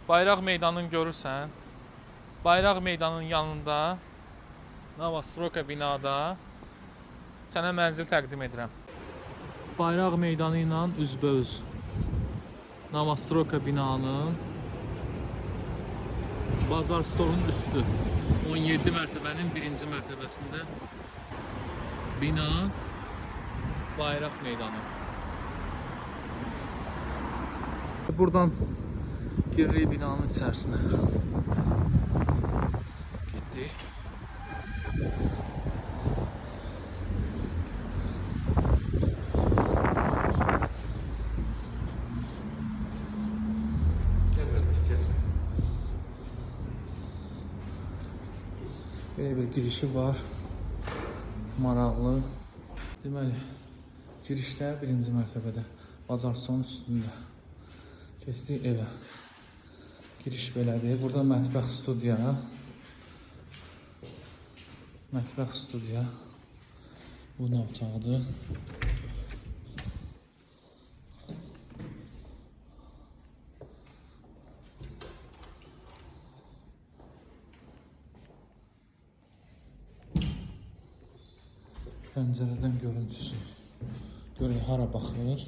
Bayraq meydanını görürsən. Bayraq meydanının yanında Novostroka binada sənə mənzil təqdim edirəm. Bayraq meydanı ilə üzbəüz Novostroka binanın Bazar Store'un üstü 17 mərtəbənin 1-ci mərtəbəsində bina Bayraq meydanı. Buradan giririk binanın içərisinə. Getdik. Böyle bir girişi var. Maraqlı. Deməli, girişdə 1-ci mərtəbədə Bazar Store'un üstündə. Keçdik evə. Giriş belədir. Burada mətbəx studiya. Mətbəx studiya. Bu nə otaqdır? Pəncərədən görüntüsü. Görək hara baxır.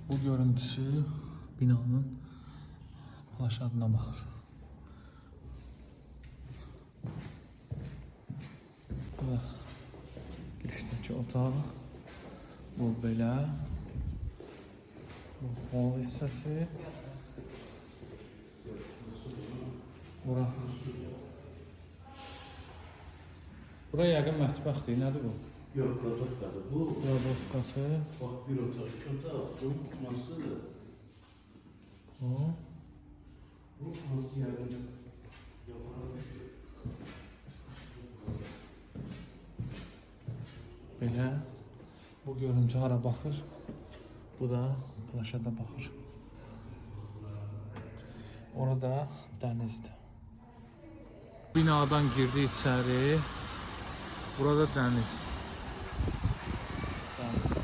Bu görüntüsü binanın plaşadına baxır. Və girişdəki otaq. Bu belə. Bu hol hissəsi. Bura. Buraya yəqin mətbəxdir. Nədir bu? Yox, kladovkadır. Bu Kladovkası. bax bir otaq, iki otaq, bunun tutmasıdır. O. Bu hansı yəqin yuxarı düşür. Belə. Bu görüntü hara baxır? Bu da plaşada baxır. Orada dənizdir. Binadan girdi içəri. Burada dəniz. Dəniz.